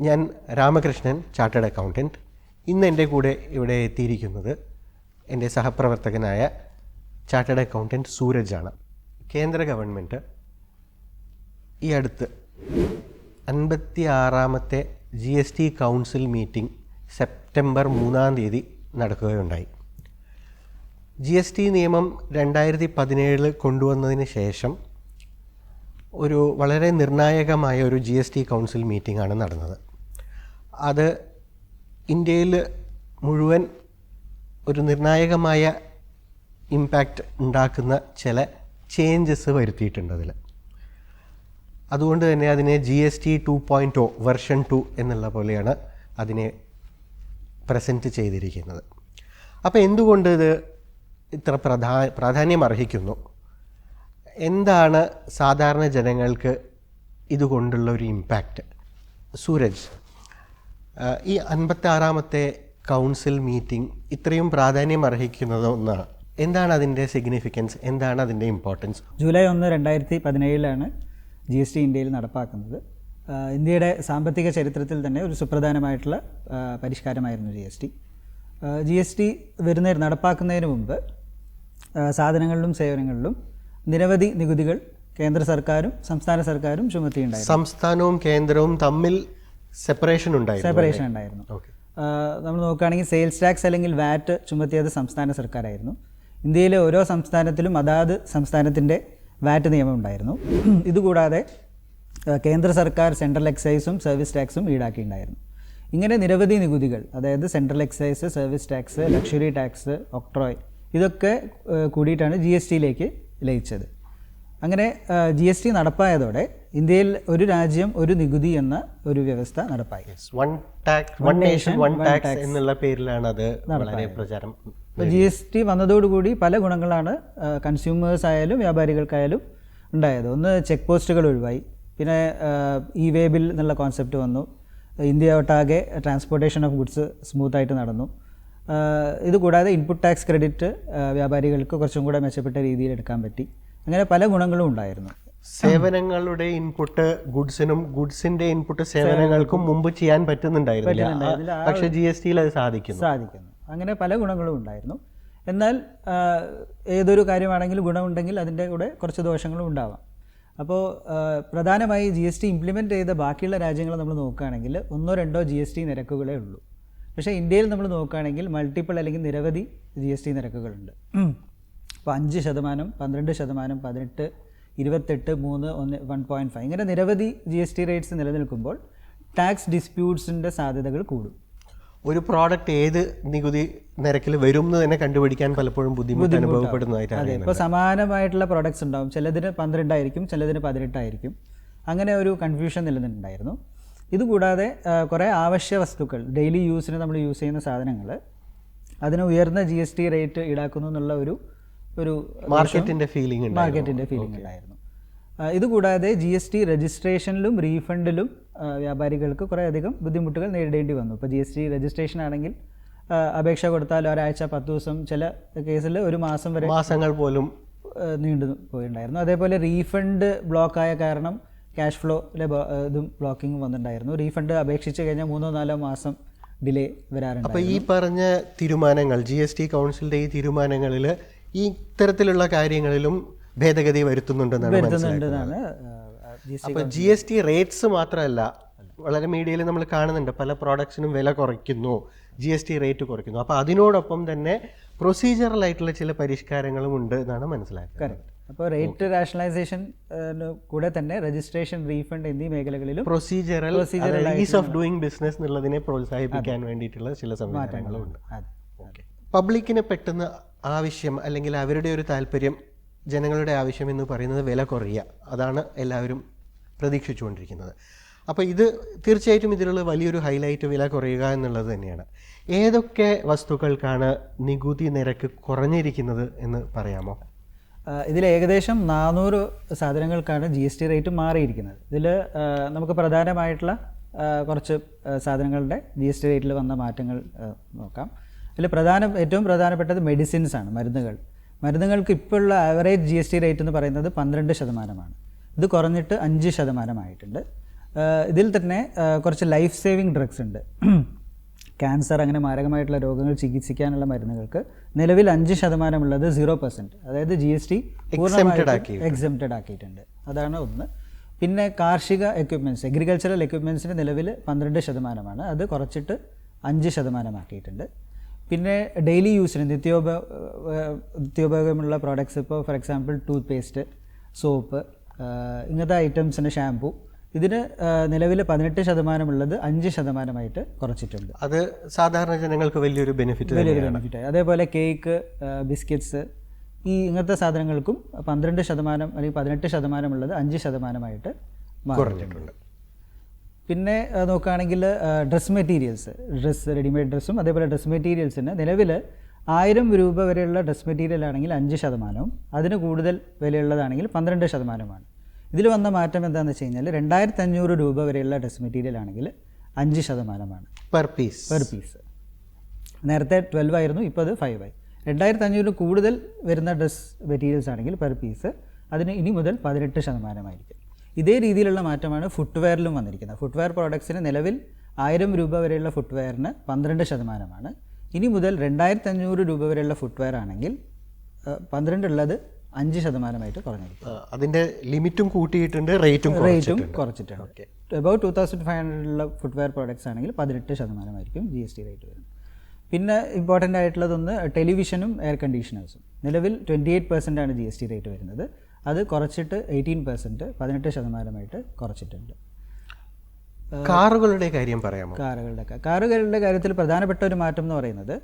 ഞാൻ Ramakrishnan, chartered accountant. ഇന്ന് എൻ്റെ കൂടെ ഇവിടെ എത്തിയിരിക്കുന്നത് എൻ്റെ സഹപ്രവർത്തകനായ ചാർട്ടേഡ് അക്കൗണ്ടൻറ്റ് സൂരജാണ്. കേന്ദ്ര ഗവൺമെൻറ് ഈ അടുത്ത് 56ാമത്തെ GST council meeting September 3 നടക്കുകയുണ്ടായി. GST നിയമം 2017 കൊണ്ടുവന്നതിന് ശേഷം ഒരു വളരെ നിർണായകമായ ഒരു GST കൗൺസിൽ മീറ്റിംഗ് ആണ് നടന്നത്. അത് ഇന്ത്യയിൽ മുഴുവൻ ഒരു നിർണായകമായ ഇമ്പാക്റ്റ് ഉണ്ടാക്കുന്ന ചില ചേഞ്ചസ് വരുത്തിയിട്ടുണ്ട് അതിൽ. അതുകൊണ്ട് തന്നെ അതിനെ GST 2.0 വെർഷൻ 2 എന്നുള്ള പോലെയാണ് അതിനെ പ്രസൻറ്റ് ചെയ്തിരിക്കുന്നത്. അപ്പോൾ എന്തുകൊണ്ട് ഇത് ഇത്ര പ്രാധാന്യം അർഹിക്കുന്നു, എന്താണ് സാധാരണ ജനങ്ങൾക്ക് ഇതുകൊണ്ടുള്ള ഒരു ഇമ്പാക്റ്റ്? സൂരജ്, ഈ 56ാമത്തെ കൗൺസിൽ മീറ്റിംഗ് ഇത്രയും പ്രാധാന്യം അർഹിക്കുന്നത് ഒന്നാണ്. എന്താണ് അതിൻ്റെ സിഗ്നിഫിക്കൻസ്, എന്താണ് അതിൻ്റെ ഇമ്പോർട്ടൻസ്? ജൂലൈ 1, 2017 GST ഇന്ത്യയിൽ നടപ്പാക്കുന്നത്. ഇന്ത്യയുടെ സാമ്പത്തിക ചരിത്രത്തിൽ തന്നെ ഒരു സുപ്രധാനമായിട്ടുള്ള പരിഷ്കാരമായിരുന്നു GST നടപ്പാക്കുന്നതിന് മുമ്പ് സാധനങ്ങളിലും സേവനങ്ങളിലും നിരവധി നികുതികൾ കേന്ദ്ര സർക്കാരും സംസ്ഥാന സർക്കാരും ചുമത്തിയിട്ടുണ്ടായിരുന്നു. സംസ്ഥാനവും കേന്ദ്രവും തമ്മിൽ സെപ്പറേഷൻ ഉണ്ടായിരുന്നു. നമ്മൾ നോക്കുകയാണെങ്കിൽ സെയിൽസ് ടാക്സ് അല്ലെങ്കിൽ വാറ്റ് ചുമത്തിയത് സംസ്ഥാന സർക്കാരായിരുന്നു. ഇന്ത്യയിലെ ഓരോ സംസ്ഥാനത്തിലും അതാത് സംസ്ഥാനത്തിൻ്റെ വാറ്റ് നിയമം ഉണ്ടായിരുന്നു. ഇതുകൂടാതെ കേന്ദ്ര സർക്കാർ സെൻട്രൽ എക്സൈസും സർവീസ് ടാക്സും ഈടാക്കിയിട്ടുണ്ടായിരുന്നു. ഇങ്ങനെ നിരവധി നികുതികൾ, അതായത് central excise, service tax, luxury tax, octroi, ഇതൊക്കെ കൂടിയിട്ടാണ് GSTയിലേക്ക് ലയിച്ചത്. അങ്ങനെ GST നടപ്പായതോടെ ഇന്ത്യയിൽ ഒരു രാജ്യം ഒരു നികുതി എന്ന ഒരു വ്യവസ്ഥ നടപ്പായി. വൺ നേഷൻ വൺ ടാക്സ് എന്നുള്ള പേരിലാണ് അത് വളരെ പ്രചാരം. GST വന്നതോടുകൂടി പല ഗുണങ്ങളാണ് കൺസ്യൂമേഴ്സ് ആയാലും വ്യാപാരികൾക്കായാലും ഉണ്ടായത്. ഒന്ന്, ചെക്ക് പോസ്റ്റുകൾ ഒഴിവായി. പിന്നെ വേ ബിൽ എന്നുള്ള കോൺസെപ്റ്റ് വന്നു. ഇന്ത്യ ഒട്ടാകെ ട്രാൻസ്പോർട്ടേഷൻ ഓഫ് ഗുഡ്സ് സ്മൂത്തായിട്ട് നടന്നു. ഇതുകൂടാതെ ഇൻപുട്ട് ടാക്സ് ക്രെഡിറ്റ് വ്യാപാരികൾക്ക് കുറച്ചും കൂടെ മെച്ചപ്പെട്ട രീതിയിൽ എടുക്കാൻ പറ്റി. അങ്ങനെ പല ഗുണങ്ങളും ഉണ്ടായിരുന്നു. സേവനങ്ങളുടെ ഇൻപുട്ട് ഗുഡ്സിനും ഗുഡ്സിന്റെ ഇൻപുട്ട് സേവനങ്ങൾക്കും മുമ്പ് ചെയ്യാൻ പറ്റുന്നുണ്ടായിരുന്നില്ല. പക്ഷേ GSTയിൽ അത് സാധിക്കുന്നു. അങ്ങനെ പല ഗുണങ്ങളും ഉണ്ടായിരുന്നു. എന്നാൽ ഏതൊരു കാര്യമാണെങ്കിലും ഗുണമുണ്ടെങ്കിൽ അതിൻ്റെ കൂടെ കുറച്ച് ദോഷങ്ങളും ഉണ്ടാവാം. അപ്പോൾ പ്രധാനമായി GST ഇംപ്ലിമെൻറ്റ് ചെയ്ത ബാക്കിയുള്ള രാജ്യങ്ങൾ നമ്മൾ നോക്കുകയാണെങ്കിൽ 1-2 GST നിരക്കുകളേ ഉള്ളൂ. പക്ഷേ ഇന്ത്യയിൽ നമ്മൾ നോക്കുകയാണെങ്കിൽ മൾട്ടിപ്പിൾ അല്ലെങ്കിൽ നിരവധി GST നിരക്കുകളുണ്ട്. അപ്പോൾ 5%, 12%, 18%, 28%, 3%, 1.5 ഇങ്ങനെ നിരവധി GST റേറ്റ്സ് നിലനിൽക്കുമ്പോൾ ടാക്സ് ഡിസ്പ്യൂട്ട്സിൻ്റെ സാധ്യതകൾ കൂടും. ഒരു പ്രോഡക്റ്റ് ഏത് നികുതി നിരക്കിൽ വരും എന്ന് തന്നെ കണ്ടുപിടിക്കാൻ പലപ്പോഴും ബുദ്ധിമുട്ട് അനുഭവപ്പെടുന്നതായിട്ടാണ്. അതെ, ഇപ്പോൾ സമാനമായിട്ടുള്ള പ്രോഡക്ട്സ് ഉണ്ടാവും. ചിലതിന് 12 ആയിരിക്കും, ചിലതിന് 18 ആയിരിക്കും. അങ്ങനെ ഒരു കൺഫ്യൂഷൻ നിലനിന്നുണ്ടായിരുന്നു. ഇതുകൂടാതെ കുറേ ആവശ്യ വസ്തുക്കൾ, ഡെയിലി യൂസിന് നമ്മൾ യൂസ് ചെയ്യുന്ന സാധനങ്ങൾ, അതിന് ഉയർന്ന GST റേറ്റ് ഈടാക്കുന്നു എന്നുള്ള ഒരു മാർക്കറ്റിൻ്റെ ഫീലിംഗ് ഉണ്ടായിരുന്നു. ഇതുകൂടാതെ GST രജിസ്ട്രേഷനിലും റീഫണ്ടിലും വ്യാപാരികൾക്ക് കുറേയധികം ബുദ്ധിമുട്ടുകൾ നേരിടേണ്ടി വന്നു. ഇപ്പോൾ GST രജിസ്ട്രേഷൻ ആണെങ്കിൽ അപേക്ഷ കൊടുത്താൽ ഒരാഴ്ച, 10 ദിവസം, ചില കേസിൽ ഒരു മാസം വരെ, മാസങ്ങൾ പോലും നീണ്ടു പോയിട്ടുണ്ടായിരുന്നു. അതേപോലെ റീഫണ്ട് ബ്ലോക്കായ കാരണം ക്യാഷ് ഫ്ലോയിലെ ഇതും ബ്ലോക്കിങ്ങും വന്നിട്ടുണ്ടായിരുന്നു. റീഫണ്ട് അപേക്ഷിച്ച് കഴിഞ്ഞാൽ 3-4 മാസം ഡിലേ വരാറുണ്ട്. അപ്പോൾ ഈ പറഞ്ഞ തീരുമാനങ്ങൾ, GST കൗൺസിലിൻ്റെ ഈ തീരുമാനങ്ങളിൽ ഈ ഇത്തരത്തിലുള്ള കാര്യങ്ങളിലും ഭേദഗതി വരുത്തുന്നുണ്ടെന്നാണ്. അപ്പോൾ GST റേറ്റ്സ് മാത്രമല്ല, വളരെ മീഡിയയിൽ നമ്മൾ കാണുന്നുണ്ട് പല പ്രോഡക്ട്സിനും വില കുറയ്ക്കുന്നു, GST റേറ്റ് കുറയ്ക്കുന്നു. അപ്പോൾ അതിനോടൊപ്പം തന്നെ പ്രൊസീജിയറലായിട്ടുള്ള ചില പരിഷ്കാരങ്ങളും ഉണ്ട് എന്നാണ് മനസ്സിലാക്കുന്നത്. അപ്പോൾ റേറ്റ് റാഷണലൈസേഷൻ കൂടെ തന്നെ രജിസ്ട്രേഷൻ, റീഫണ്ട് എന്നീ മേഖലകളിലും procedural is of doing business എന്നുള്ളതിനെ പ്രോത്സാഹിപ്പിക്കാൻ വേണ്ടിയിട്ടുള്ള ചില സംവിധാനങ്ങളുണ്ട്. പബ്ലിക്കിന് പെട്ടെന്ന് ആവശ്യം അല്ലെങ്കിൽ അവരുടെ ഒരു താല്പര്യം, ജനങ്ങളുടെ ആവശ്യം എന്ന് പറയുന്നത് വില കുറയുക. അതാണ് എല്ലാവരും പ്രതീക്ഷിച്ചുകൊണ്ടിരിക്കുന്നത്. അപ്പോൾ ഇത് തീർച്ചയായിട്ടും ഇതിലുള്ള വലിയൊരു ഹൈലൈറ്റ് വില കുറയുക എന്നുള്ളത് തന്നെയാണ്. ഏതൊക്കെ വസ്തുക്കൾക്കാണ് നികുതി നിരക്ക് കുറഞ്ഞിരിക്കുന്നത് എന്ന് പറയാമോ? ഇതിൽ ഏകദേശം 400 സാധനങ്ങൾക്കാണ് GST റേറ്റ് മാറിയിരിക്കുന്നത്. ഇതിൽ നമുക്ക് പ്രധാനമായിട്ടുള്ള കുറച്ച് സാധനങ്ങളുടെ GST റേറ്റിൽ വന്ന മാറ്റങ്ങൾ നോക്കാം. ഇതിൽ ഏറ്റവും പ്രധാനപ്പെട്ടത് മെഡിസിൻസ് ആണ്, മരുന്നുകൾ. മരുന്നുകൾക്ക് ഇപ്പോൾ ഉള്ള ആവറേജ് GST റേറ്റ് എന്ന് പറയുന്നത് 12%. ഇത് കുറഞ്ഞിട്ട് 5% ഇതിൽ തന്നെ കുറച്ച് ലൈഫ് സേവിങ് ഡ്രഗ്സ് ഉണ്ട്. ക്യാൻസർ അങ്ങനെ മാരകമായിട്ടുള്ള രോഗങ്ങൾ ചികിത്സിക്കാനുള്ള മരുന്നുകൾക്ക് നിലവിൽ 5% ഉള്ളത് 0%, അതായത് GST എക്സംപ്റ്റഡ് ആക്കിയിട്ടുണ്ട്. അതാണ് ഒന്ന്. പിന്നെ കാർഷിക എക്യുപ്മെൻറ്റ്സ്, അഗ്രികൾച്ചറൽ എക്യുപ്മെൻറ്റ്സിന് നിലവിൽ 12%, അത് കുറച്ചിട്ട് 5% ആക്കിയിട്ടുണ്ട്. പിന്നെ ഡെയിലി യൂസിന് നിത്യോപയോഗമുള്ള പ്രോഡക്ട്സ്, ഇപ്പോൾ for example tooth paste, soap, ഇങ്ങനത്തെ ഐറ്റംസിന് ഷാംപൂ, ഇതിന് നിലവിൽ 18% ഉള്ളത് 5% കുറച്ചിട്ടുണ്ട്. അത് സാധാരണ ജനങ്ങൾക്ക് വലിയൊരു ബെനിഫിറ്റ്. അതേപോലെ കേക്ക്, ബിസ്ക്കറ്റ്സ്, ഇങ്ങനത്തെ സാധനങ്ങൾക്കും 12% അല്ലെങ്കിൽ 18% ഉള്ളത് 5% കുറഞ്ഞിട്ടുണ്ട്. പിന്നെ നോക്കുകയാണെങ്കിൽ ഡ്രസ് മെറ്റീരിയൽസ്, റെഡിമെയ്ഡ് ഡ്രസ്സും അതേപോലെ ഡ്രസ് മെറ്റീരിയൽസിന് നിലവിൽ 1000 രൂപ വരെയുള്ള ഡ്രസ് മെറ്റീരിയൽ ആണെങ്കിൽ 5%, അതിന് കൂടുതൽ വിലയുള്ളതാണെങ്കിൽ 12%. ഇതിൽ വന്ന മാറ്റം എന്താണെന്ന് വെച്ച് കഴിഞ്ഞാൽ 2500 രൂപ വരെയുള്ള ഡ്രസ് മെറ്റീരിയൽ ആണെങ്കിൽ 5% പെർ പീസ്. നേരത്തെ 12 ആയിരുന്നു, ഇപ്പോൾ അത് 5 ആയി. 2500 കൂടുതൽ വരുന്ന ഡ്രസ് മെറ്റീരിയൽസ് ആണെങ്കിൽ പെർ പീസ് അതിന് ഇനി മുതൽ 18% ആയിരിക്കും. ഇതേ രീതിയിലുള്ള മാറ്റമാണ് ഫുട്വെയറിലും വന്നിരിക്കുന്നത്. ഫുട്വെയർ പ്രോഡക്ട്സിന് നിലവിൽ 1000 രൂപ വരെയുള്ള ഫുട്വെയറിന് 12%. ഇനി മുതൽ 2500 രൂപ വരെയുള്ള ഫുട്വെയർ ആണെങ്കിൽ 12 ഉള്ളത് 5% കുറഞ്ഞിരിക്കും. അതിൻ്റെ ലിമിറ്റും കൂട്ടിയിട്ടുണ്ട്, റേറ്റും കുറച്ചിട്ടുണ്ട്. അബൌട്ട് 2500 ഉള്ള ഫുട്വെയർ പ്രോഡക്ട്സ് ആണെങ്കിൽ 18% ആയിരിക്കും GST റേറ്റ് വരുന്നത്. പിന്നെ ഇമ്പോർട്ടൻ്റ് ആയിട്ടുള്ളതൊന്ന് ടെലിവിഷനും എയർ കണ്ടീഷണേഴ്സും. നിലവിൽ 28% ആണ് GST റേറ്റ് വരുന്നത്, അത് കുറച്ചിട്ട് 18%, 18% കുറച്ചിട്ടുണ്ട്. കാറുകളുടെ കാര്യം പറയാമോ? കാറുകളുടെ കാര്യത്തിൽ പ്രധാനപ്പെട്ട ഒരു മാറ്റം എന്ന് പറയുന്നത്,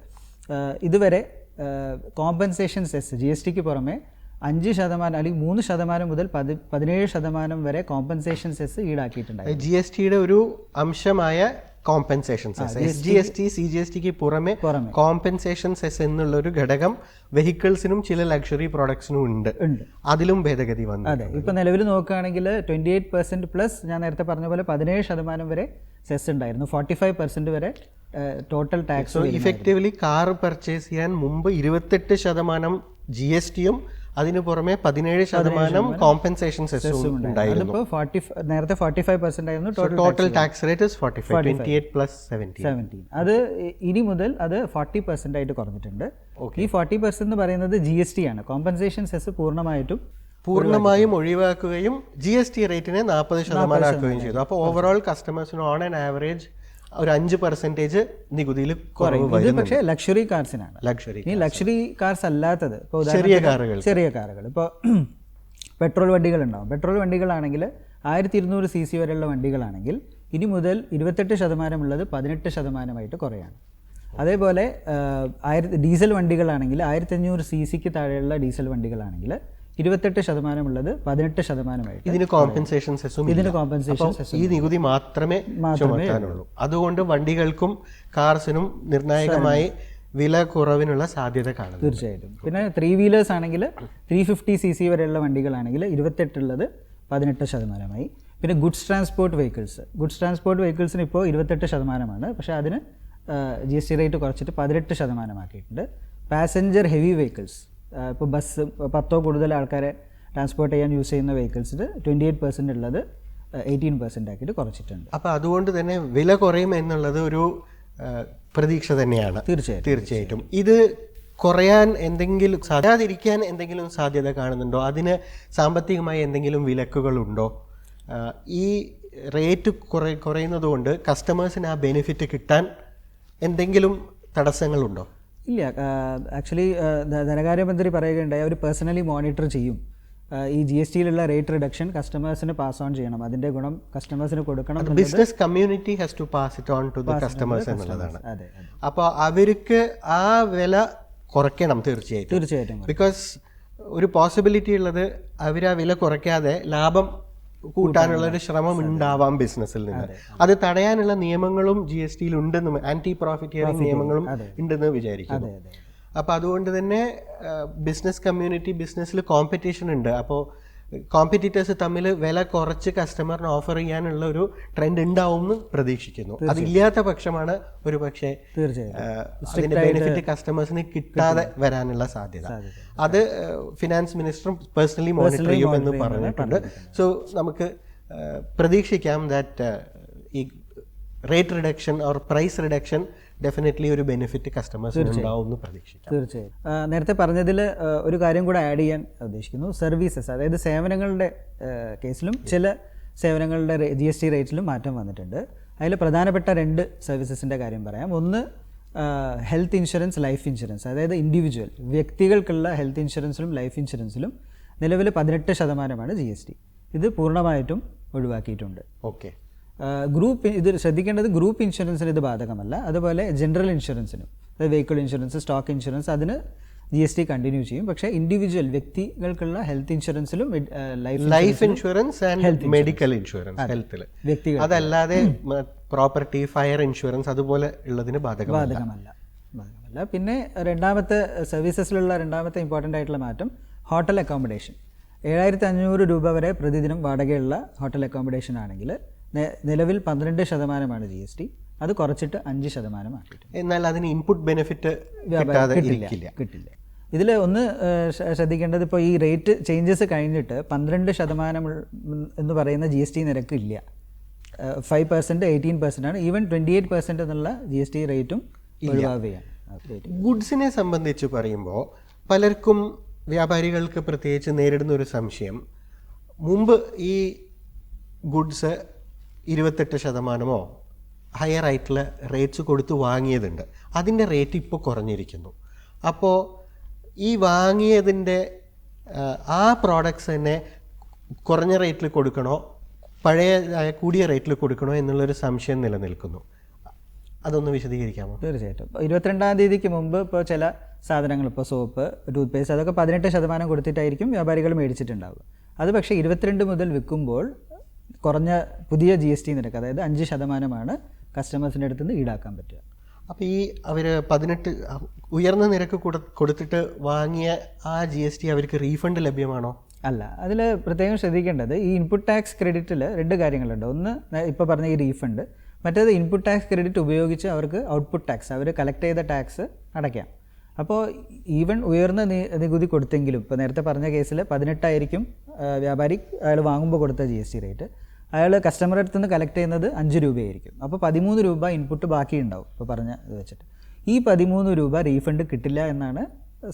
ഇതുവരെ കോമ്പൻസേഷൻ സെസ് GSTക്ക് പുറമെ 5% അല്ലെങ്കിൽ 3% മുതൽ 17% വരെ കോമ്പൻസേഷൻ സെസ് ഈടാക്കിയിട്ടുണ്ടായിരുന്നു. GSTയുടെ ഒരു അംശമായ കോമ്പൻസേഷൻ സെസ്, SGST CGSTക്ക് പുറമെ കോമ്പൻസേഷൻ സെസ് എന്നുള്ളൊരു ഘടകം വെഹിക്കിൾസിനും ചില ലക്ഷറി പ്രോഡക്ട്സിനും ഉണ്ട്. അതിലും ഭേദഗതി വന്നു. അതെ, ഇപ്പം നിലവിൽ നോക്കുകയാണെങ്കിൽ 28% പ്ലസ് ഞാൻ നേരത്തെ പറഞ്ഞ പോലെ 17% വരെ സെസ് ഉണ്ടായിരുന്നു. 45% വരെ total tax. Effectively car purchase ചെയ്യാൻ മുമ്പ് 28% GSTയും അതിന് പുറമെ 17% കോമ്പൻസേഷൻ സെസ്സും ഉണ്ടായിരുന്നു. നേരത്തെ 45% ആയിരുന്നു ടോട്ടൽ ടാക്സ് റേറ്റ് 45, 28 പ്ലസ് 17. അത് ഇനി മുതൽ അത് 40% ആയിട്ട് കുറഞ്ഞിട്ടുണ്ട്. ഈ 40% എന്ന് പറയുന്നത് GST ആണ്. കോമ്പൻസേഷൻ സെസ് പൂർണ്ണമായും ഒഴിവാക്കുകയും GST റേറ്റിനെ 40% ആക്കുകയും ചെയ്തു. അപ്പോൾ ഓവറോൾ കസ്റ്റമേഴ്സിന് ഓൺ ആൻ ആവറേജ് ഒരു 5% നികുതിയിൽ കുറവ്. പക്ഷേ ലക്ഷറി കാർസിനാണ്. ഈ ലക്ഷറി കാർസ് അല്ലാത്തത്, ഇപ്പോൾ ചെറിയ കാറുകൾ, ഇപ്പോൾ പെട്രോൾ വണ്ടികളുണ്ടാവും. പെട്രോൾ വണ്ടികളാണെങ്കിൽ 1200 cc വരെയുള്ള വണ്ടികളാണെങ്കിൽ ഇനി മുതൽ 28% ഉള്ളത് 18% കുറയാണ്. അതേപോലെ ഡീസൽ വണ്ടികളാണെങ്കിൽ 1500 cc താഴെയുള്ള ഡീസൽ വണ്ടികളാണെങ്കിൽ 28% ഉള്ളത് 18%. ഇതിന് കോമ്പൻസേഷൻ സെസ്സും ഈ നികുതി മാത്രമേ ചുമത്താനുള്ളൂ. അതുകൊണ്ട് വണ്ടികൾക്കും കാർസിനും നിർണായകമായി വില കുറവിനുള്ള സാധ്യത കാണുന്നു. തീർച്ചയായിട്ടും. പിന്നെ 3 വീലേഴ്സ് ആണെങ്കിൽ 350 cc വരെയുള്ള വണ്ടികളാണെങ്കിൽ 28 ഉള്ളത് 18%. പിന്നെ ഗുഡ്സ് ട്രാൻസ്പോർട്ട് വെഹിക്കിൾസിന് ഇപ്പോൾ 28%, പക്ഷേ അതിന് GST റേറ്റ് കുറച്ചിട്ട് 18% ആക്കിയിട്ടുണ്ട്. പാസഞ്ചർ ഹെവി വെഹിക്കിൾസ്, ഇപ്പോൾ ബസ് 10 കൂടുതൽ ആൾക്കാരെ ട്രാൻസ്പോർട്ട് ചെയ്യാൻ യൂസ് ചെയ്യുന്ന വെഹിക്കിൾസിൽ 28% ഉള്ളത് 18% ആക്കിയിട്ട് കുറച്ചിട്ടുണ്ട്. അപ്പോൾ അതുകൊണ്ട് തന്നെ വില കുറയും എന്നുള്ളത് ഒരു പ്രതീക്ഷ തന്നെയാണ്. തീർച്ചയായിട്ടും. ഇത് കുറയാൻ എന്തെങ്കിലും സാധ്യതിരിക്കാൻ എന്തെങ്കിലും സാധ്യത കാണുന്നുണ്ടോ? അതിന് സാമ്പത്തികമായി എന്തെങ്കിലും വിലക്കുകളുണ്ടോ? ഈ റേറ്റ് കുറയുന്നത് കൊണ്ട് കസ്റ്റമേഴ്സിന് ആ ബെനിഫിറ്റ് കിട്ടാൻ എന്തെങ്കിലും തടസ്സങ്ങളുണ്ടോ? ഇല്ല. ആക്ച്വലി ധനകാര്യമന്ത്രി പറയുകയുണ്ടായി, അവർ പേഴ്സണലി മോണിറ്റർ ചെയ്യും. ഈ GSTയിലുള്ള റേറ്റ് റിഡക്ഷൻ കസ്റ്റമേഴ്സിന് പാസ് ഓൺ ചെയ്യണം, അതിൻ്റെ ഗുണം കസ്റ്റമേഴ്സിന് കൊടുക്കണം. Business community has to pass it on to the customers എന്നുള്ളതാണ്. അപ്പോൾ അവർക്ക് ആ വില കുറയ്ക്കണം തീർച്ചയായിട്ടും. ബിക്കോസ് ഒരു പോസിബിലിറ്റി ഉള്ളത് അവർ ആ വില കുറയ്ക്കാതെ ലാഭം കൂട്ടാനുള്ള ഒരു ശ്രമം ഉണ്ടാവാം ബിസിനസ്സിൽ നിന്ന്. അത് തടയാനുള്ള നിയമങ്ങളും GSTയിൽ ഉണ്ടെന്ന്, ആന്റി പ്രോഫിറ്റിയറിംഗ് നിയമങ്ങളും ഉണ്ടെന്ന് വിചാരിക്കുന്നു. അപ്പോൾ അതുകൊണ്ട് തന്നെ ബിസിനസ് കമ്മ്യൂണിറ്റി, ബിസിനസ്സിൽ കോമ്പറ്റീഷൻ ഉണ്ട്. അപ്പോൾ കോമ്പറ്റീറ്റേഴ്സ് തമ്മിൽ വില കുറച്ച് കസ്റ്റമറിന് ഓഫർ ചെയ്യാനുള്ള ഒരു ട്രെൻഡ് ഉണ്ടാവും എന്ന് പ്രതീക്ഷിക്കുന്നു. അതില്ലാത്ത പക്ഷമാണ് ഒരു പക്ഷേ അതിന്റെ ബെനിഫിറ്റ് കസ്റ്റമേഴ്സിന് കിട്ടാതെ വരാനുള്ള സാധ്യത. അത് ഫിനാൻസ് മിനിസ്റ്ററും പേഴ്സണലി മോണിറ്റർ ചെയ്യുമെന്ന് പറഞ്ഞിട്ടുണ്ട്. സോ നമുക്ക് പ്രതീക്ഷിക്കാം ദാറ്റ് ഈ rate reduction or price reduction definitely ഒരു ബെനിഫിറ്റ് കസ്റ്റമേഴ്സിന് ഉണ്ടാവും എന്ന് പ്രതീക്ഷിക്കാം. തീർച്ചയായും. നേരത്തെ പറഞ്ഞതിൽ ഒരു കാര്യം കൂടെ ആഡ് ചെയ്യാൻ ഉദ്ദേശിക്കുന്നു. സർവീസസ്, അതായത് സേവനങ്ങളുടെ കേസിലും ചില സേവനങ്ങളുടെ GST റേറ്റിലും മാറ്റം വന്നിട്ടുണ്ട്. അതിൽ പ്രധാനപ്പെട്ട 2 സർവീസസിൻ്റെ കാര്യം പറയാം. ഒന്ന് ഹെൽത്ത് ഇൻഷുറൻസ്, ലൈഫ് ഇൻഷുറൻസ്, അതായത് ഇൻഡിവിജ്വൽ വ്യക്തികൾക്കുള്ള ഹെൽത്ത് ഇൻഷുറൻസിലും ലൈഫ് ഇൻഷുറൻസിലും നിലവിൽ 18% GST. ഇത് പൂർണ്ണമായിട്ടും ഒഴിവാക്കിയിട്ടുണ്ട്. ഓക്കെ. ഗ്രൂപ്പ്, ഇത് ശ്രദ്ധിക്കേണ്ടത് ഗ്രൂപ്പ് ഇൻഷുറൻസിന് ഇത് ബാധകമല്ല. അതുപോലെ ജനറൽ ഇൻഷുറൻസിനും, അതായത് വെഹിക്കിൾ ഇൻഷുറൻസ്, സ്റ്റോക്ക് ഇൻഷുറൻസ്, അതിന് GST കണ്ടിന്യൂ ചെയ്യും. പക്ഷേ ഇൻഡിവിജ്വൽ വ്യക്തികൾക്കുള്ള ഹെൽത്ത് ഇൻഷുറൻസിലും life insurance and medical insurance ഹെൽത്തിൽ വ്യക്തികൾ, അതല്ലാതെ പ്രോപ്പർട്ടി, ഫയർ ഇൻഷുറൻസ് അതുപോലെ ഉള്ളതിന് ബാധകമല്ല. പിന്നെ രണ്ടാമത്തെ സർവീസസിലുള്ള രണ്ടാമത്തെ ഇമ്പോർട്ടൻ്റ് ആയിട്ടുള്ള മാറ്റം ഹോട്ടൽ അക്കോമഡേഷൻ. 7500 രൂപ വരെ പ്രതിദിനം വാടകയുള്ള ഹോട്ടൽ അക്കോമഡേഷൻ ആണെങ്കിൽ നിലവിൽ 12% GST. അത് കുറച്ചിട്ട് 5% ആക്കിയിട്ടുണ്ട്. എന്നാൽ അതിന് ഇൻപുട്ട് ബെനിഫിറ്റ് കിട്ടില്ല. ഇതിൽ ഒന്ന് ശ്രദ്ധിക്കേണ്ടത്, ഇപ്പോൾ ഈ റേറ്റ് ചേഞ്ചസ് കഴിഞ്ഞിട്ട് 12% എന്ന് പറയുന്ന GST നിരക്ക് ഇല്ല. 5%, 18% ആണ്. ഈവൻ 28% എന്നുള്ള GST റേറ്റും ഒഴിവാക്കുകയാണ്. ഗുഡ്സിനെ സംബന്ധിച്ച് പറയുമ്പോൾ പലർക്കും, വ്യാപാരികൾക്ക് പ്രത്യേകിച്ച് നേരിടുന്ന ഒരു സംശയം, മുമ്പ് ഈ ഗുഡ്സ് 28% ഹയർ ആയിട്ടുള്ള റേറ്റ്സ് കൊടുത്ത് വാങ്ങിയതുണ്ട്. അതിൻ്റെ റേറ്റ് ഇപ്പോൾ കുറഞ്ഞിരിക്കുന്നു. അപ്പോൾ ഈ വാങ്ങിയതിൻ്റെ ആ പ്രോഡക്ട്സ് തന്നെ കുറഞ്ഞ റേറ്റിൽ കൊടുക്കണോ പഴയ കൂടിയ റേറ്റിൽ കൊടുക്കണോ എന്നുള്ളൊരു സംശയം നിലനിൽക്കുന്നു. അതൊന്ന് വിശദീകരിക്കാമോ? തീർച്ചയായിട്ടും. 22-ാം തീയതിക്ക് മുമ്പ് ഇപ്പോൾ ചില സാധനങ്ങൾ, ഇപ്പോൾ സോപ്പ്, ടൂത്ത് പേസ്റ്റ്, അതൊക്കെ 18% കൊടുത്തിട്ടായിരിക്കും വ്യാപാരികൾ മേടിച്ചിട്ടുണ്ടാവുക. അത് പക്ഷേ 22 മുതൽ വിൽക്കുമ്പോൾ കുറഞ്ഞ പുതിയ GST നിരക്ക്, അതായത് 5% കസ്റ്റമേഴ്സിൻ്റെ അടുത്ത് നിന്ന് ഈടാക്കാൻ പറ്റുക. അപ്പോൾ ഈ അവർ 18 ഉയർന്ന നിരക്ക് കൊടുത്തിട്ട് വാങ്ങിയ ആ GST അവർക്ക് റീഫണ്ട് ലഭ്യമാണോ? അല്ല. അതിൽ പ്രത്യേകം ശ്രദ്ധിക്കേണ്ടത്, ഈ ഇൻപുട്ട് ടാക്സ് ക്രെഡിറ്റിൽ 2 കാര്യങ്ങളുണ്ട്. ഒന്ന് ഇപ്പോൾ പറഞ്ഞ ഈ റീഫണ്ട്, മറ്റേത് ഇൻപുട്ട് ടാക്സ് ക്രെഡിറ്റ് ഉപയോഗിച്ച് അവർക്ക് ഔട്ട്പുട്ട് ടാക്സ്, അവർ കളക്ട് ചെയ്ത ടാക്സ് അടയ്ക്കാം. അപ്പോൾ ഈവൻ ഉയർന്ന നികുതി കൊടുത്തെങ്കിലും, ഇപ്പോൾ നേരത്തെ പറഞ്ഞ കേസിൽ 18 ആയിരിക്കും വ്യാപാരി അയാൾ വാങ്ങുമ്പോൾ കൊടുത്ത GST റേറ്റ്, അയാൾ കസ്റ്റമറുടെ അടുത്ത് നിന്ന് കളക്ട് ചെയ്യുന്നത് 5 രൂപയായിരിക്കും. അപ്പോൾ 13 രൂപ ഇൻപുട്ട് ബാക്കിയുണ്ടാവും. ഇപ്പോൾ പറഞ്ഞ ഇത് വെച്ചിട്ട് ഈ 13 രൂപ റീഫണ്ട് കിട്ടില്ല എന്നാണ്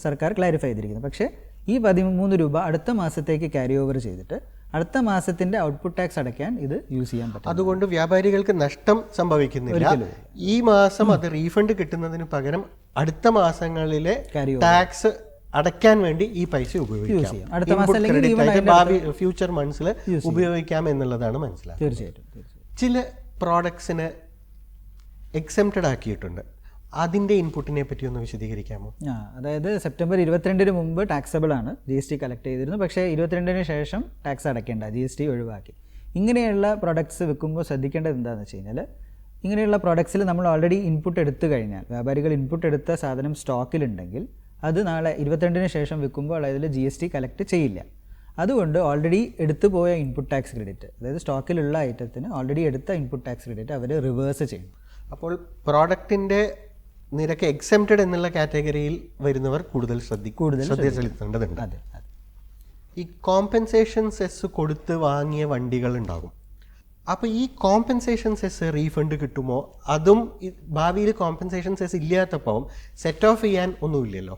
സർക്കാർ ക്ലാരിഫൈ ചെയ്തിരിക്കുന്നത്. പക്ഷേ ഈ 13 രൂപ അടുത്ത മാസത്തേക്ക് ക്യാരി ഓവർ ചെയ്തിട്ട് അടുത്ത മാസത്തിൻ്റെ ഔട്ട്പുട്ട് ടാക്സ് അടയ്ക്കാൻ ഇത് യൂസ് ചെയ്യാൻ പറ്റും. അതുകൊണ്ട് വ്യാപാരികൾക്ക് നഷ്ടം സംഭവിക്കുന്നില്ല. ഈ മാസം അത് റീഫണ്ട് കിട്ടുന്നതിന് പകരം അടുത്ത മാസങ്ങളിലെ ടാക്സ് അടയ്ക്കാൻ വേണ്ടി ഈ പൈസ ഉപയോഗിക്കാം. അടുത്ത മാസം അല്ലെങ്കിൽ ഭാവി ഫ്യൂച്ചർ മന്ത്സിൽ ഉപയോഗിക്കാം എന്നുള്ളതാണ് മനസ്സിലാക്കുക. തീർച്ചയായിട്ടും. ചില പ്രോഡക്ട്സിന് എക്സെംപ്റ്റഡ് ആക്കിയിട്ടുണ്ട്. അതിൻ്റെ ഇൻപുട്ടിനെ പറ്റി ഒന്ന് വിശദീകരിക്കാമോ? അതായത് സെപ്റ്റംബർ 22-ന് മുമ്പ് ടാക്സബിൾ ആണ്, GST കളക്ട് ചെയ്തിരുന്നു. പക്ഷേ 22-ന് ശേഷം ടാക്സ് അടയ്ക്കേണ്ട, GST ഒഴിവാക്കി. ഇങ്ങനെയുള്ള പ്രോഡക്ട്സ് വിൽക്കുമ്പോൾ ശ്രദ്ധിക്കേണ്ടത് എന്താണെന്ന് വെച്ച് കഴിഞ്ഞാൽ, ഇങ്ങനെയുള്ള പ്രോഡക്ട്സിൽ നമ്മൾ ഓൾറെഡി ഇൻപുട്ട് എടുത്തു കഴിഞ്ഞാൽ, വ്യാപാരികൾ ഇൻപുട്ട് എടുത്ത സാധനം സ്റ്റോക്കിലുണ്ടെങ്കിൽ അത് നാളെ 22-ന് ശേഷം വിൽക്കുമ്പോൾ അതിൽ GST കളക്ട് ചെയ്യില്ല. അതുകൊണ്ട് ഓൾറെഡി എടുത്തു പോയ ഇൻപുട്ട് ടാക്സ് ക്രെഡിറ്റ്, അതായത് സ്റ്റോക്കിലുള്ള ഐറ്റത്തിന് ഓൾറെഡി എടുത്ത ഇൻപുട്ട് ടാക്സ് ക്രെഡിറ്റ് അവർ റിവേഴ്സ് ചെയ്യും. അപ്പോൾ പ്രോഡക്റ്റിൻ്റെ നിരക്ക് എക്സെംപ്റ്റഡ് എന്നുള്ള കാറ്റഗറിയിൽ വരുന്നവർ കൂടുതൽ ശ്രദ്ധ ചെലുത്തേണ്ടതുണ്ട്. അതെ. ഈ കോമ്പൻസേഷൻ സെസ് കൊടുത്ത് വാങ്ങിയ വണ്ടികൾ ഉണ്ടാകും. അപ്പോൾ ഈ കോമ്പൻസേഷൻ സെസ് റീഫണ്ട് കിട്ടുമോ? അതും ഭാവിയിൽ കോമ്പൻസേഷൻ സെസ് ഇല്ലാത്തപ്പോൾ സെറ്റ് ഓഫ് ചെയ്യാൻ ഒന്നുമില്ലല്ലോ.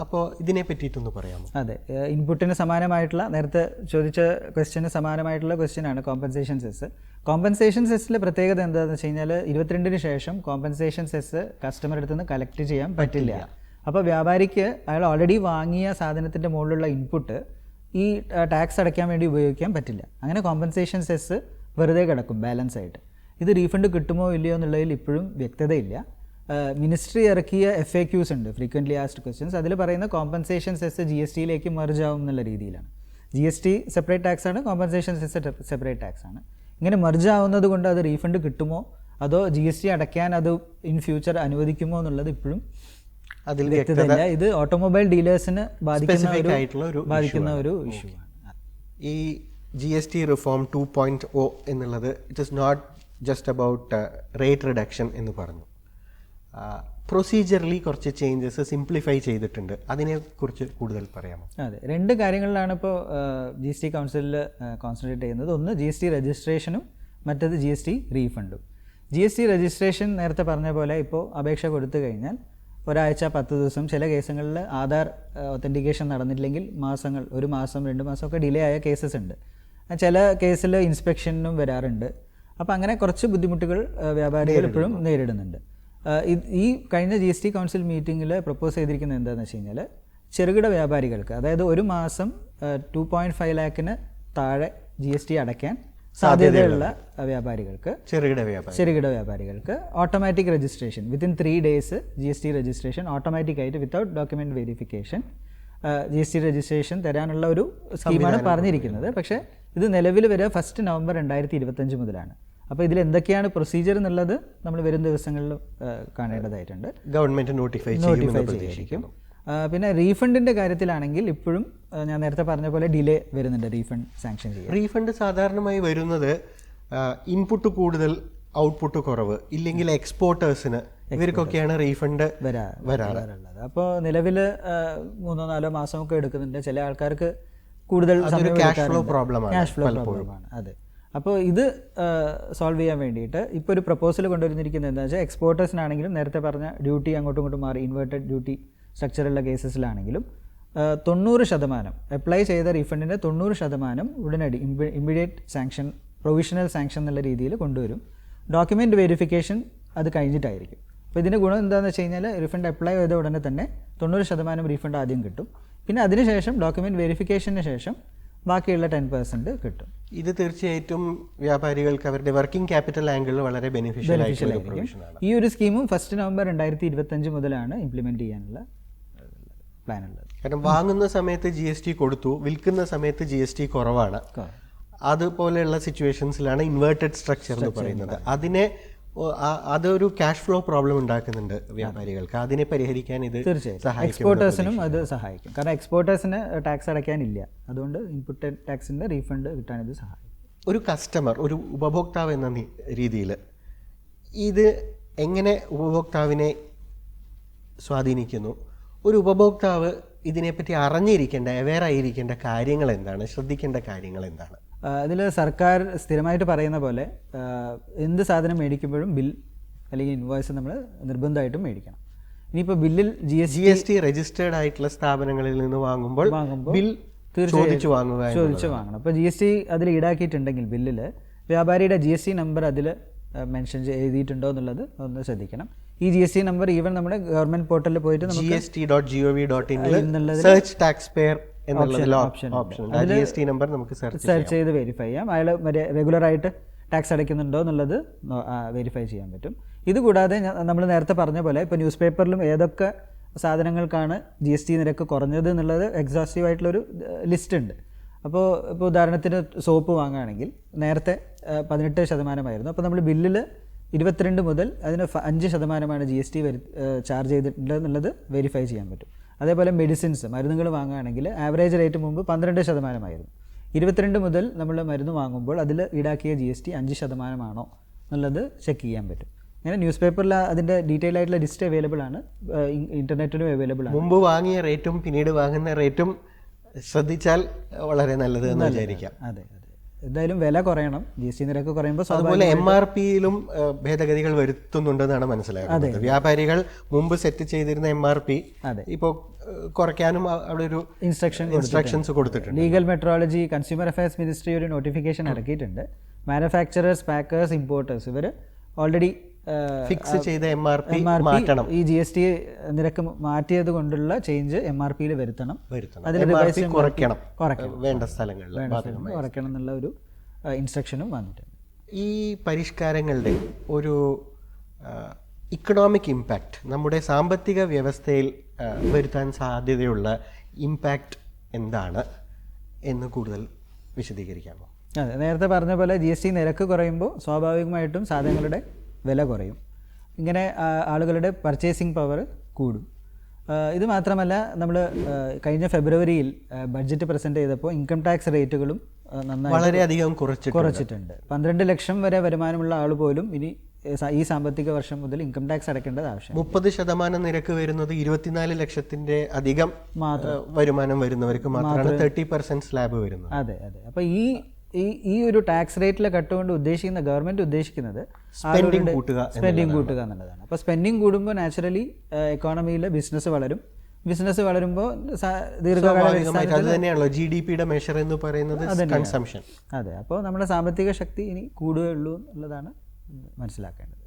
അപ്പോൾ ഇതിനെ പറ്റിയിട്ടൊന്ന് പറയാമോ? അതെ, ഇൻപുട്ടിന് സമാനമായിട്ടുള്ള, നേരത്തെ ചോദിച്ച ക്വസ്റ്റ്യന് സമാനമായിട്ടുള്ള ക്വസ്റ്റ്യനാണ് കോമ്പൻസേഷൻ സെസ്. കോമ്പൻസേഷൻ സെസ്സിലെ പ്രത്യേകത എന്താണെന്ന് വെച്ച് കഴിഞ്ഞാൽ, 22-ന് ശേഷം കോമ്പൻസേഷൻ സെസ് കസ്റ്റമറുടെ അടുത്ത് നിന്ന് കളക്ട് ചെയ്യാൻ പറ്റില്ല. അപ്പോൾ വ്യാപാരിക്ക് അയാൾ ഓൾറെഡി വാങ്ങിയ സാധനത്തിൻ്റെ മുകളിലുള്ള ഇൻപുട്ട് ഈ ടാക്സ് അടയ്ക്കാൻ വേണ്ടി ഉപയോഗിക്കാൻ പറ്റില്ല. അങ്ങനെ കോമ്പൻസേഷൻ സെസ് വെറുതെ കിടക്കും ബാലൻസ് ആയിട്ട്. ഇത് റീഫണ്ട് കിട്ടുമോ ഇല്ലയോ എന്നുള്ളതിൽ ഇപ്പോഴും വ്യക്തതയില്ല. മിനിസ്ട്രി ഇറക്കിയ FAQs ഉണ്ട്, ഫ്രീക്വൻ്റ്ലി ആസ്ക്ഡ് ക്വസ്റ്റ്യൻസ്. അതിൽ പറയുന്ന കോമ്പൻസേഷൻ സെസ് GST-യിലേക്ക് മെർജ് ആവും എന്നുള്ള രീതിയിലാണ്. GST സെപ്പറേറ്റ് ടാക്സ് ആണ്, കോമ്പൻസേഷൻ സെസ് സെപ്പറേറ്റ് ടാക്സ് ആണ്. ഇങ്ങനെ മെർജ് ആവുന്നത് കൊണ്ട് അത് റീഫണ്ട് കിട്ടുമോ അതോ GST അടയ്ക്കാൻ അത് ഇൻ ഫ്യൂച്ചർ അനുവദിക്കുമോ എന്നുള്ളത് ഇപ്പോഴും അതിൽ വ്യക്തതയില്ല. ഇത് ഓട്ടോമൊബൈൽ ഡീലേഴ്സിന് ബാധിക്കുന്ന ഒരു ഇഷ്യൂ ആണ്. ഈ GST റിഫോം 2.0 എന്നുള്ളത് it is not just about rate reduction എന്ന് പറഞ്ഞു. പ്രൊസീജിയറലി കുറച്ച് ചേഞ്ചസ് സിംപ്ലിഫൈ ചെയ്തിട്ടുണ്ട്. അതിനെക്കുറിച്ച് കൂടുതൽ പറയാമോ? അതെ, രണ്ട് കാര്യങ്ങളിലാണ് ഇപ്പോൾ GST കൗൺസിലിൽ കോൺസെൻട്രേറ്റ് ചെയ്യുന്നത്. ഒന്ന് GST രജിസ്ട്രേഷനും മറ്റത് GST റീഫണ്ടും. GST രജിസ്ട്രേഷൻ നേരത്തെ പറഞ്ഞ പോലെ ഇപ്പോൾ അപേക്ഷ കൊടുത്തു കഴിഞ്ഞാൽ ഒരാഴ്ച 10 ദിവസം, ചില കേസുകളിൽ ആധാർ ഒത്തൻറ്റിക്കേഷൻ നടന്നിട്ടില്ലെങ്കിൽ മാസങ്ങൾ, 1 മാസം 2 മാസമൊക്കെ ഡിലേ ആയ കേസസ് ഉണ്ട്. ചില കേസിൽ ഇൻസ്പെക്ഷനും വരാറുണ്ട്. അപ്പോൾ അങ്ങനെ കുറച്ച് ബുദ്ധിമുട്ടുകൾ വ്യാപാരികൾ ഇപ്പോഴും നേരിടുന്നുണ്ട്. ഈ കഴിഞ്ഞ GST കൗൺസിൽ മീറ്റിങ്ങിൽ പ്രപ്പോസ് ചെയ്തിരിക്കുന്നത് എന്താണെന്ന് വെച്ച് കഴിഞ്ഞാൽ ചെറുകിട വ്യാപാരികൾക്ക്, അതായത് ഒരു മാസം 2.5 ലാഖിന് താഴെ GST അടയ്ക്കാൻ സാധ്യതയുള്ള വ്യാപാരികൾക്ക്, ചെറുകിട വ്യാപാരികൾക്ക് automatic registration within 3 days GST registration ഓട്ടോമാറ്റിക്കായിട്ട് without document verification GST registration തരാനുള്ള ഒരു സ്കീമാണ് പറഞ്ഞിരിക്കുന്നത്. പക്ഷേ ഇത് നിലവിൽ വരെ 1 November 2025 മുതലാണ്. അപ്പോൾ ഇതിൽ എന്തൊക്കെയാണ് പ്രൊസീജിയർ എന്നുള്ളത് നമ്മൾ വരും ദിവസങ്ങളിൽ കാണേണ്ടതായിട്ടുണ്ട്. ഗവൺമെൻറ് നോട്ടിഫൈ ചെയ്തിരിക്കും. പിന്നെ റീഫണ്ടിൻ്റെ കാര്യത്തിലാണെങ്കിൽ ഇപ്പോഴും ഞാൻ നേരത്തെ പറഞ്ഞ പോലെ ഡിലേ വരുന്നുണ്ട് റീഫണ്ട് സാങ്ഷൻ ചെയ്യാൻ. റീഫണ്ട് സാധാരണമായി വരുന്നത് ഇൻപുട്ട് കൂടുതൽ ഔട്ട്പുട്ട് കുറവ്, ഇല്ലെങ്കിൽ എക്സ്പോർട്ടേഴ്സിന്, ഇവർക്കൊക്കെയാണ് റീഫണ്ട് വരാറുള്ളത്. അപ്പോൾ നിലവിൽ 3-4 മാസമൊക്കെ എടുക്കുന്നുണ്ട്. ചില ആൾക്കാർക്ക് കൂടുതൽ ക്യാഷ് ഫ്ലോ പ്രോബ്ലമാണ്. അതെ. അപ്പോൾ ഇത് സോൾവ് ചെയ്യാൻ വേണ്ടിയിട്ട് ഇപ്പോൾ ഒരു പ്രപ്പോസൽ കൊണ്ടുവരുന്നിരിക്കുന്നത് എന്താണെന്ന് വെച്ചാൽ എക്സ്പോർട്ടേഴ്സിനാണെങ്കിലും നേരത്തെ പറഞ്ഞ ഡ്യൂട്ടി അങ്ങോട്ടും ഇങ്ങോട്ടും മാറി ഇൻവേർട്ടഡ് ഡ്യൂട്ടി സ്ട്രക്ചറുള്ള കേസസിലാണെങ്കിലും 90% അപ്ലൈ ചെയ്ത റീഫണ്ടിൻ്റെ 90% ഉടനടി ഇമ്മീഡിയറ്റ് സാങ്ഷൻ, പ്രൊവിഷണൽ സാങ്ഷൻ എന്നുള്ള രീതിയിൽ കൊണ്ടുവരും. ഡോക്യുമെൻറ്റ് വെരിഫിക്കേഷൻ അത് കഴിഞ്ഞിട്ടായിരിക്കും. അപ്പോൾ ഇതിൻ്റെ ഗുണം എന്താണെന്ന് വെച്ച് കഴിഞ്ഞാൽ റീഫണ്ട് അപ്ലൈ ചെയ്ത ഉടനെ തന്നെ 90% റീഫണ്ട് ആദ്യം കിട്ടും. പിന്നെ അതിനുശേഷം ഡോക്യുമെൻറ്റ് വെരിഫിക്കേഷന് ശേഷം ബാക്കിയുള്ള 10% കിട്ടും. ഇത് തീർച്ചയായിട്ടും വ്യാപാരികൾക്ക് അവരുടെ വർക്കിംഗ് ക്യാപിറ്റൽ ആംഗിളിൽ വളരെ ബെനിഫിഷ്യൽ ആയിരിക്കും. ഈ ഒരു സ്കീമും 1 November 2025 മുതലാണ് ഇംപ്ലിമെൻറ്റ് ചെയ്യാനുള്ള പ്ലാൻ ഉള്ളത്. കാരണം വാങ്ങുന്ന സമയത്ത് GST കൊടുത്തു, വിൽക്കുന്ന സമയത്ത് GST കുറവാണ്. അതുപോലെയുള്ള സിറ്റുവേഷൻസിലാണ് ഇൻവേർട്ടഡ് സ്ട്രക്ചർ എന്ന് പറയുന്നത്. അതൊരു ക്യാഷ് ഫ്ലോ പ്രോബ്ലം ഉണ്ടാക്കുന്നുണ്ട് വ്യാപാരികൾക്ക്. അതിനെ പരിഹരിക്കാൻ ഇത് തീർച്ചയായും എക്സ്പോർട്ടേഴ്സിനും അത് സഹായിക്കും. കാരണം എക്സ്പോർട്ടേഴ്സിന് ടാക്സ് അടയ്ക്കാനില്ല, അതുകൊണ്ട് ഇൻപുട്ട് ടാക്സിൻ്റെ റീഫണ്ട് കിട്ടാൻ ഇത് സഹായിക്കും. ഒരു കസ്റ്റമർ, ഒരു ഉപഭോക്താവ് എന്ന രീതിയിൽ ഇത് എങ്ങനെ ഉപഭോക്താവിനെ സ്വാധീനിക്കുന്നു? ഒരു ഉപഭോക്താവ് ഇതിനെപ്പറ്റി അറിഞ്ഞിരിക്കേണ്ട, അവെയർ ആയിരിക്കേണ്ട കാര്യങ്ങൾ എന്താണ്, ശ്രദ്ധിക്കേണ്ട കാര്യങ്ങൾ എന്താണ്? അതിൽ സർക്കാർ സ്ഥിരമായിട്ട് പറയുന്ന പോലെ എന്ത് സാധനം മേടിക്കുമ്പോഴും ബിൽ അല്ലെങ്കിൽ ഇൻവോയ്സ് നമ്മൾ നിർബന്ധമായിട്ടും മേടിക്കണം. ഇനിയിപ്പോൾ ബില്ലിൽ GST രജിസ്റ്റേർഡ് ആയിട്ടുള്ള സ്ഥാപനങ്ങളിൽ നിന്ന് വാങ്ങുമ്പോൾ ബിൽ ചോദിച്ചു വാങ്ങണം. അപ്പോൾ GST അതിൽ ഈടാക്കിയിട്ടുണ്ടെങ്കിൽ ബില്ലിൽ വ്യാപാരിയുടെ GST നമ്പർ അതിൽ മെൻഷൻ എഴുതിയിട്ടുണ്ടോ എന്നുള്ളത് ഒന്ന് ശ്രദ്ധിക്കണം. ഈ GST നമ്പർ ഈവൻ നമ്മുടെ ഗവൺമെൻറ് പോർട്ടലിൽ പോയിട്ട് GST.gov.in search tax pair GST number നമുക്ക് സെർച്ച് ചെയ്ത് വെരിഫൈ ചെയ്യാം. അയാൾ റെഗുലറായിട്ട് ടാക്സ് അടയ്ക്കുന്നുണ്ടോ എന്നുള്ളത് വെരിഫൈ ചെയ്യാൻ പറ്റും. ഇതുകൂടാതെ നമ്മൾ നേരത്തെ പറഞ്ഞ പോലെ ഇപ്പോൾ ന്യൂസ് പേപ്പറിലും ഏതൊക്കെ സാധനങ്ങൾക്കാണ് GST നിരക്ക് കുറഞ്ഞത് എന്നുള്ളത് എക്സോസ്റ്റീവ് ആയിട്ടുള്ളൊരു ലിസ്റ്റ് ഉണ്ട്. അപ്പോൾ ഉദാഹരണത്തിന് സോപ്പ് വാങ്ങുകയാണെങ്കിൽ നേരത്തെ 18% അപ്പോൾ നമ്മൾ ബില്ലിൽ 22 മുതൽ അതിന് 5% GST ചാർജ് ചെയ്തിട്ടുണ്ട് എന്നുള്ളത് വെരിഫൈ ചെയ്യാൻ പറ്റും. അതേപോലെ മെഡിസിൻസ്, മരുന്നുകൾ വാങ്ങുകയാണെങ്കിൽ ആവറേജ് റേറ്റ് മുമ്പ് 12% 22 മുതൽ നമ്മൾ മരുന്ന് വാങ്ങുമ്പോൾ അതിൽ ഈടാക്കിയ GST 5% ആണോ എന്നുള്ളത് ചെക്ക് ചെയ്യാൻ പറ്റും. അങ്ങനെ ന്യൂസ് പേപ്പറിൽ അതിൻ്റെ ഡീറ്റെയിൽ ആയിട്ടുള്ള ലിസ്റ്റ് അവൈലബിൾ ആണ്, ഇൻ്റർനെറ്റിലും അവൈലബിൾ ആണ്. മുമ്പ് വാങ്ങിയ റേറ്റും പിന്നീട് വാങ്ങുന്ന റേറ്റും ശ്രദ്ധിച്ചാൽ വളരെ നല്ലത് എന്ന് വിചാരിക്കാം. അതെ, എന്തായാലും വില കുറയണം. GST നിരക്ക് കുറയുമ്പോൾ അതുപോലെ MRP-യിലും ഭേദഗതികൾ വരുത്തുന്നുണ്ടെന്നാണ് മനസ്സിലാക്കുന്നത്. വ്യാപാരികൾ മുമ്പ് സെറ്റ് ചെയ്തിരുന്ന MRP ഇപ്പോൾ കുറയ്ക്കാനും അവിടെ ഒരു ഇൻസ്ട്രക്ഷൻസ് കൊടുത്തിട്ടുണ്ട്. Legal metrology, consumer affairs ministry ഒരു നോട്ടിഫിക്കേഷൻ ഇറക്കിയിട്ടുണ്ട്. മാനുഫാക്ചറേഴ്സ്, പാക്കേഴ്സ്, ഇമ്പോർട്ടേഴ്സ് ഇവർ ഓൾറെഡി ഫിക്സ് ചെയ്ത MRP മാറ്റണം. ഈ GST നിരക്ക് മാറ്റിയത് കൊണ്ടുള്ള ചേഞ്ച് MRP-യിൽ വരുത്തണം. അതിൽ കുറയ്ക്കണം, വേണ്ട സ്ഥലങ്ങളിൽ കുറയ്ക്കണം എന്നുള്ള ഒരു ഇൻസ്ട്രക്ഷനും വന്നിട്ടുണ്ട്. ഈ പരിഷ്കാരങ്ങളുടെ ഒരു ഇക്കണോമിക് ഇമ്പാക്റ്റ്, നമ്മുടെ സാമ്പത്തിക വ്യവസ്ഥയിൽ വരുത്താൻ സാധ്യതയുള്ള ഇമ്പാക്റ്റ് എന്താണ് എന്ന് കൂടുതൽ വിശദീകരിക്കാമോ? അതെ, നേരത്തെ പറഞ്ഞ പോലെ GST നിരക്ക് കുറയുമ്പോൾ സ്വാഭാവികമായിട്ടും സാധനങ്ങളുടെ വില കുറയും. ഇങ്ങനെ ആളുകളുടെ പർച്ചേസിങ് പവർ കൂടും. ഇത് മാത്രമല്ല നമ്മൾ കഴിഞ്ഞ ഫെബ്രുവരിയിൽ ബഡ്ജറ്റ് പ്രസൻറ്റ് ചെയ്തപ്പോൾ ഇൻകം ടാക്സ് റേറ്റുകളും നന്നായി വളരെയധികം കുറച്ചിട്ടുണ്ട്. 12 ലക്ഷം വരെ വരുമാനമുള്ള ആൾ പോലും ഇനി ഈ സാമ്പത്തിക വർഷം മുതൽ ഇൻകം ടാക്സ് അടയ്ക്കേണ്ടത് ആവശ്യം. 30% നിരക്ക് വരുന്നത് 24 ലക്ഷത്തിന്റെ അധികം വരുമാനം വരുന്നവർക്ക് മാത്രമാണ് 30% സ്ലാബ് വരുന്നത്. അതെ അതെ. അപ്പോൾ ഈ ഒരു ടാക്സ് റേറ്റിലെ കട്ട് കൊണ്ട് ഗവൺമെന്റ് ഉദ്ദേശിക്കുന്നത് സ്പെൻഡിങ് കൂട്ടുക എന്നുള്ളതാണ്. അപ്പോൾ സ്പെൻഡിങ് കൂടുമ്പോൾ നാച്ചുറലി എക്കോണമിയിലെ ബിസിനസ് വളരും. ബിസിനസ് വളരുമ്പോൾ ദീർഘകാല തന്നെയാണല്ലോ GDPയുടെ മെഷർ എന്ന് പറയുന്നത് കൺസംഷൻ. അതെ. അപ്പോൾ നമ്മുടെ സാമ്പത്തിക ശക്തി ഇനി കൂടുകയുള്ളൂ എന്നുള്ളതാണ് മനസ്സിലാക്കേണ്ടത്.